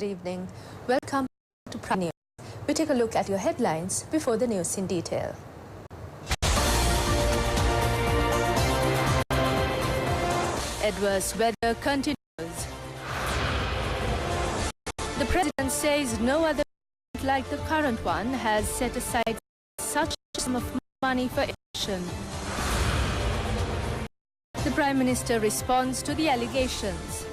Good evening. Welcome to Prime News. We take a look at your headlines before the news in detail. Adverse weather continues. The President says no other government like the current one has set aside such a sum of money for education. The Prime Minister responds to the allegations.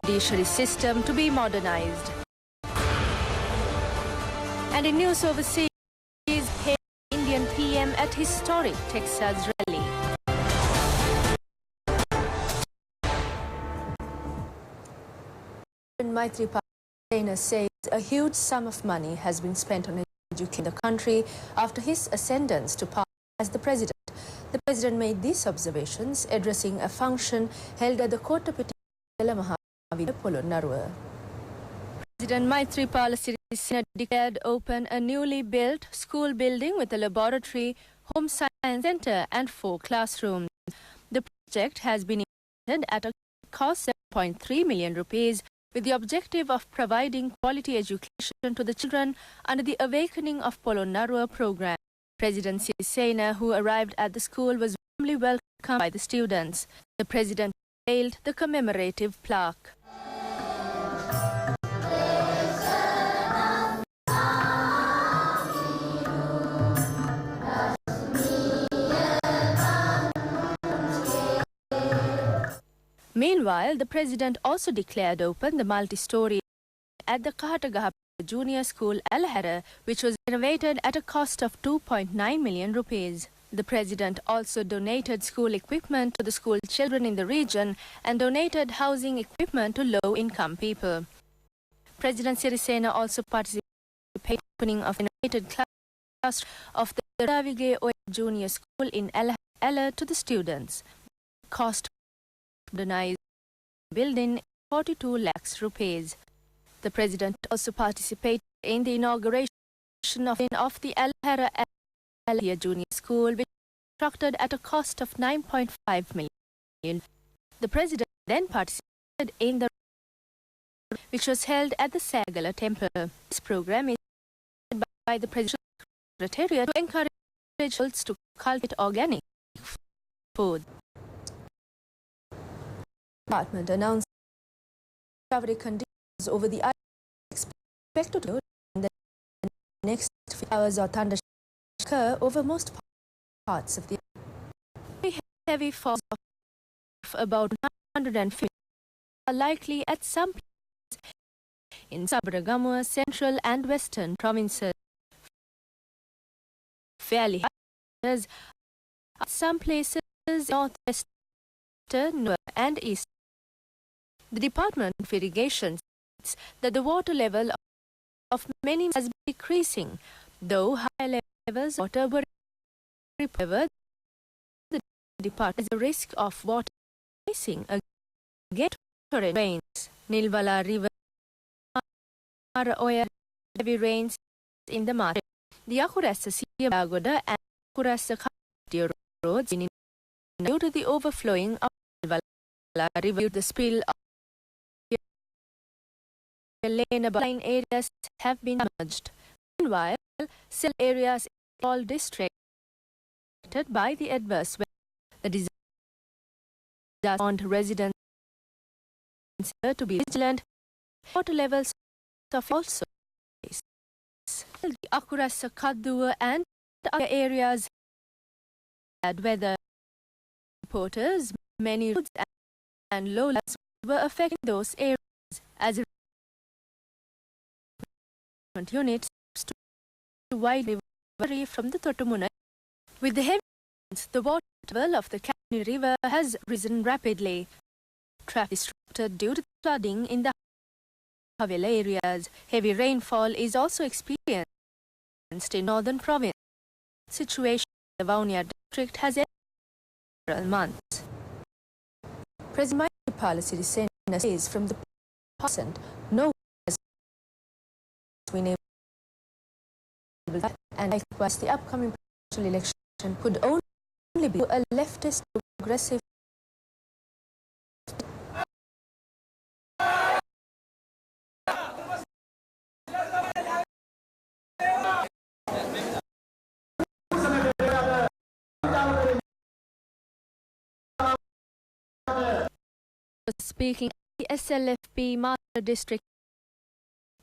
Judiciary system to be modernized. And in news overseas, Indian PM at historic Texas rally. Life+news says a huge sum of money has been spent on educating the country after his ascendance to power as the president. The president made these observations addressing a function held at the Kotapiti Polon Narua. President Maithripala Sirisena declared open a newly built school building with a laboratory, home science center and 4 classrooms. The project has been implemented at a cost of 7.3 million rupees with the objective of providing quality education to the children under the Awakening of Polon Narua program. President Sirisena, who arrived at the school, was warmly welcomed by the students. The president unveiled the commemorative plaque. Meanwhile, the president also declared open the multi-story at the Kahatagaha Junior School, Alhara, which was renovated at a cost of 2.9 million rupees. The president also donated school equipment to the school children in the region and donated housing equipment to low-income people. President Sirisena also participated in the opening of the renovated class of the Ravige Oya Junior School in Alhara to the students. The cost of the modernized building 42 lakhs rupees. The president also participated in the inauguration of the Alhara Junior School, which was constructed at a cost of 9.5 million. The president then participated in the which was held at the Sagala Temple. This program is by the President's Secretariat to encourage adults to cultivate organic food. The department announced recovery conditions over the island expected to in the next few hours or thunderstorms occur over most parts of the island. Heavy falls of about 150 are likely at some places in Sabaragamuwa, central and western provinces. Fairly high at some places northwestern and east. The Department of Irrigation states that the water level of many has been decreasing, though high levels of water were reported. The department has a risk of water increasing against torrential rains. Nilvala River, Oya, heavy rains in the market. The Akurasa Siagoda and Akurasa roads due to the overflowing of Nilvala River. The spill of line areas have been merged. Meanwhile, cell areas in all districts affected by the adverse weather. The disaster warned residents to be vigilant. Water levels of also the Akurasa, Kadua and other areas had weather. Reporters, many roads and lowlands were affecting those areas as a unit to widely vary from the Totomuna. With the heavy rains, the water level of the Kani River has risen rapidly. Traffic is disrupted due to flooding in the Havela areas. Heavy rainfall is also experienced in northern province. The situation in the Vaunia district has ended several months. President Maithripala Sirisena says from the present, no one has been able and likewise the upcoming presidential election could only be a leftist progressive Speaking at the SLFP Master District,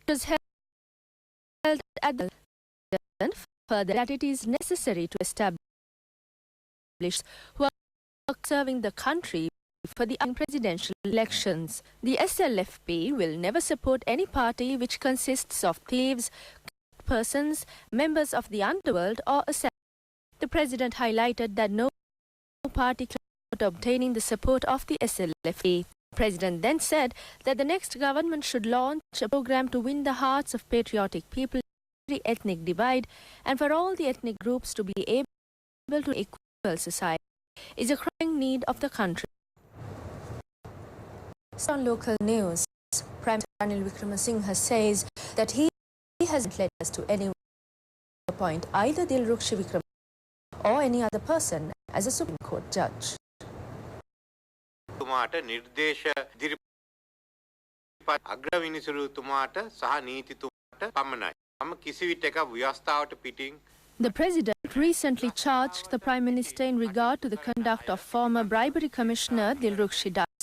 it was held at the further that it is necessary to establish who are serving the country for the presidential elections. The SLFP will never support any party which consists of thieves, persons, members of the underworld or assassins. The president highlighted that no party claimed obtaining the support of the SLFP. The president then said that the next government should launch a program to win the hearts of patriotic people, every ethnic divide, and for all the ethnic groups to be able to equal society is a crying need of the country. On local news, Prime Minister Ranil Wickremesinghe says that he hasn't led us to anyone to appoint either Dilrukh Wickremesinghe or any other person as a Supreme Court judge. තුමාට නිර්දේශ ඉදිරිපත් අග්‍රවිනිසුරු තුමාට සහ නීතිතුමාට පමණයි. මම කිසිවිටක ව්‍යවස්ථාවට පිටින් The President recently charged the Prime Minister in regard to the conduct of former bribery commissioner Dilrukh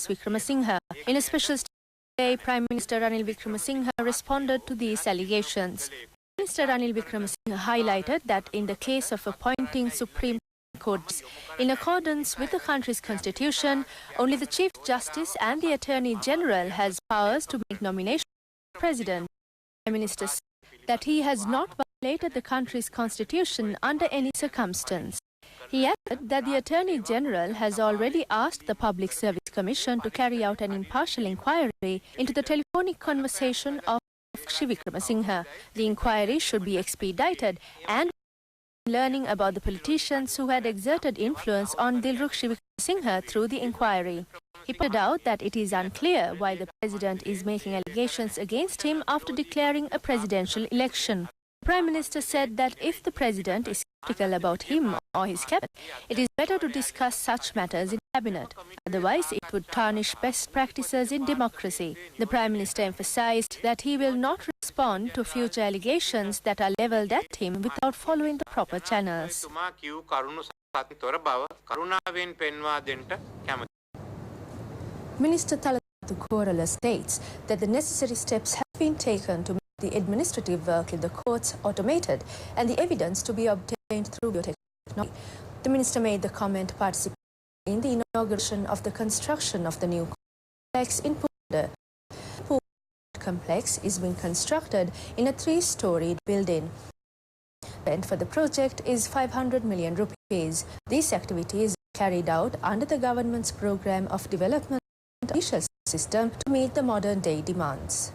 Wickremesinghe. In a special statement, Prime Minister Ranil Wickremesinghe responded to these allegations. Minister Ranil Wickremesinghe highlighted that in the case of appointing Supreme Court, in accordance with the country's constitution, only the Chief Justice and the Attorney General has powers to make nominations for the President. The Prime Minister said that he has not violated the country's constitution under any circumstance. He added that the Attorney General has already asked the Public Service Commission to carry out an impartial inquiry into the telephonic conversation of Wickremesinghe. The inquiry should be expedited and learning about the politicians who had exerted influence on Dilrukh Wickremesinghe through the inquiry. He pointed out that it is unclear why the President is making allegations against him after declaring a presidential election. The Prime Minister said that if the President is skeptical about him or his cabinet, it is better to discuss such matters in cabinet. Otherwise, it would tarnish best practices in democracy. The Prime Minister emphasized that he will not respond to future allegations that are levelled at him without following the proper channels. Minister Thalatu Korala states that the necessary steps have been taken to make the administrative work in the courts automated and the evidence to be obtained through biotechnology. The minister made the comment participating in the inauguration of the construction of the new complex in Pune. The Pune complex is being constructed in a 3-storied building. The spend for the project is 500 million rupees. This activity is carried out under the government's program of development of the judicial system to meet the modern-day demands.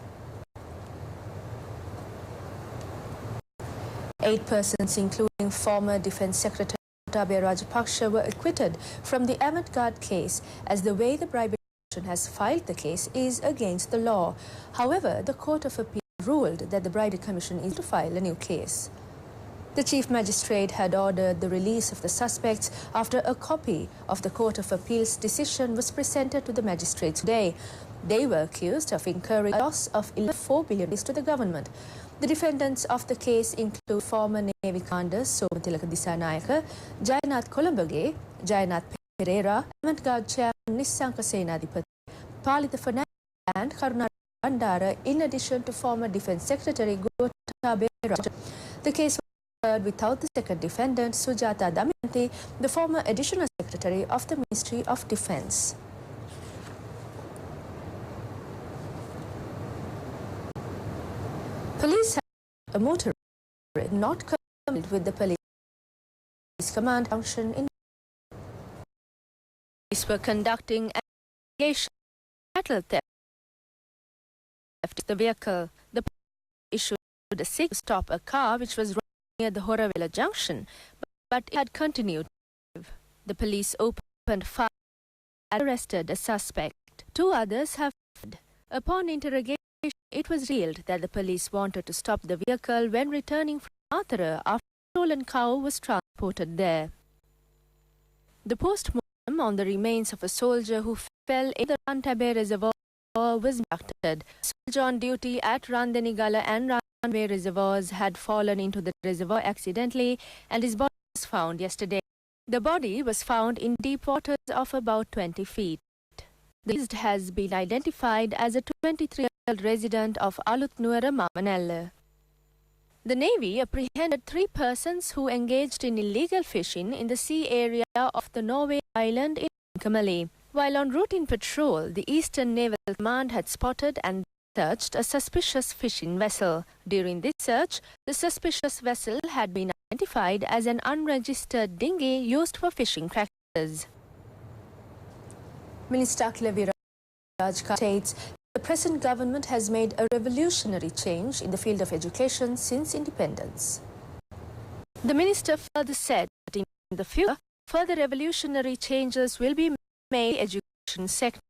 8 persons, including former Defence Secretary Gotabaya Rajapaksa, were acquitted from the avant-garde case as the way the bribery commission has filed the case is against the law. However, the Court of Appeal ruled that the bribery commission is to file a new case. The Chief Magistrate had ordered the release of the suspects after a copy of the Court of Appeal's decision was presented to the magistrates today. They were accused of incurring a loss of 4 billion to the government. The defendants of the case include former Navy commanders Somatilaka Disanayaka, Jayanath Kolambage, Jayanath Pereira, avant-garde chairman Nissanka Senadipati, Palitha Fernandez and Karuna Bandara, in addition to former Defence Secretary Gotabaya Rajapaksa. The case was heard without the second defendant, Sujata Damayanti, the former Additional Secretary of the Ministry of Defence. Police have a motor not confirmed with the police command function in. Police were conducting an investigation of cattle theft of the vehicle. The police issued a signal to stop a car which was running near the Horavela junction, but it had continued. The police opened fire and arrested a suspect. 2 others have fled. Upon interrogation, it was revealed that the police wanted to stop the vehicle when returning from Mathura after a stolen cow was transported there. The post-mortem on the remains of a soldier who fell in the Rantabe reservoir was conducted. A soldier on duty at Randenigala and Rantabe reservoirs had fallen into the reservoir accidentally and his body was found yesterday. The body was found in deep waters of about 20 feet. The deceased has been identified as a 23-year-old resident of Alut Nuwara Mamanella. The Navy apprehended 3 persons who engaged in illegal fishing in the sea area of the Norway island in Kamali. While en route in patrol, the Eastern Naval Command had spotted and searched a suspicious fishing vessel. During this search, the suspicious vessel had been identified as an unregistered dinghy used for fishing practices. Minister Life+news states the present government has made a revolutionary change in the field of education since independence. The minister further said that in the future, further revolutionary changes will be made in the education sector.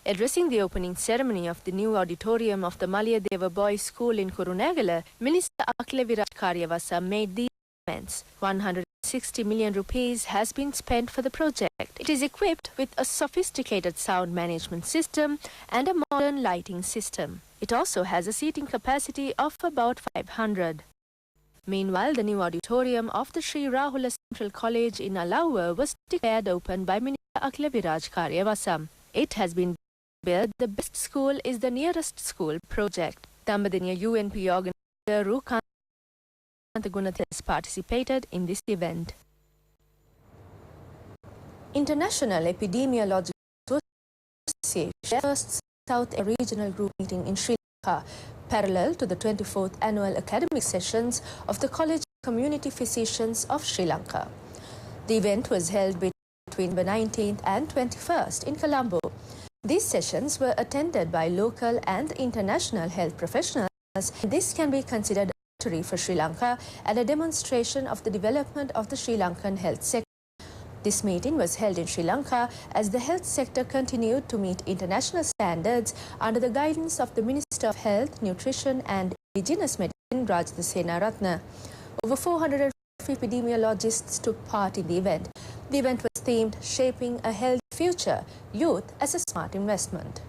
Addressing the opening ceremony of the new auditorium of the Maliyadeva Boys School in Kurunegala, Minister Akleviraj Karyavasa made these comments. 160 million rupees has been spent for the project. It is equipped with a sophisticated sound management system and a modern lighting system. It also has a seating capacity of about 500. Meanwhile, the new auditorium of the Sri Rahula Central College in Alawa was declared open by Minister Akleviraj Karyavasa. It has been built. The best school is the nearest school project. Dambadiniya UNP organizer Rukant has participated in this event. International Epidemiological Association first South Regional Group meeting in Sri Lanka, parallel to the 24th annual academic sessions of the College of Community Physicians of Sri Lanka. The event was held between the 19th and 21st in Colombo. These sessions were attended by local and international health professionals. This can be considered for Sri Lanka and a demonstration of the development of the Sri Lankan health sector. This meeting was held in Sri Lanka as the health sector continued to meet international standards under the guidance of the Minister of Health, Nutrition and Indigenous Medicine, Rajda Senaratne. Over 450 epidemiologists took part in the event. The event was themed Shaping a Healthy Future, Youth as a Smart Investment.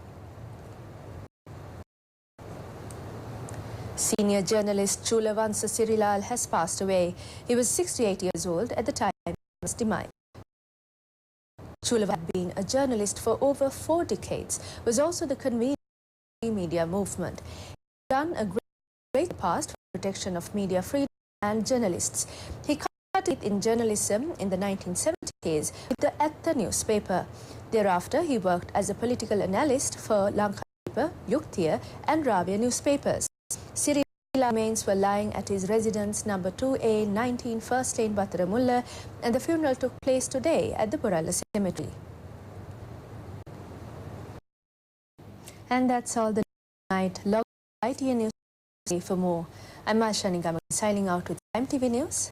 Senior journalist Chulavansa Sirilal has passed away. He was 68 years old at the time of his demise. Chulavansa had been a journalist for over 4 decades, was also the convener of the media movement. He had done a great past for the protection of media freedom and journalists. He started in journalism in the 1970s with the Atta newspaper. Thereafter, he worked as a political analyst for Lanka Paper, Yuktiya and Ravya newspapers. Sirilal remains were lying at his residence number 2A 19 First Lane, Battaramulla, and the funeral took place today at the Boralla Cemetery. And that's all the night. Log ITN News for more. I'm Ashani Gamak signing out with Time TV News.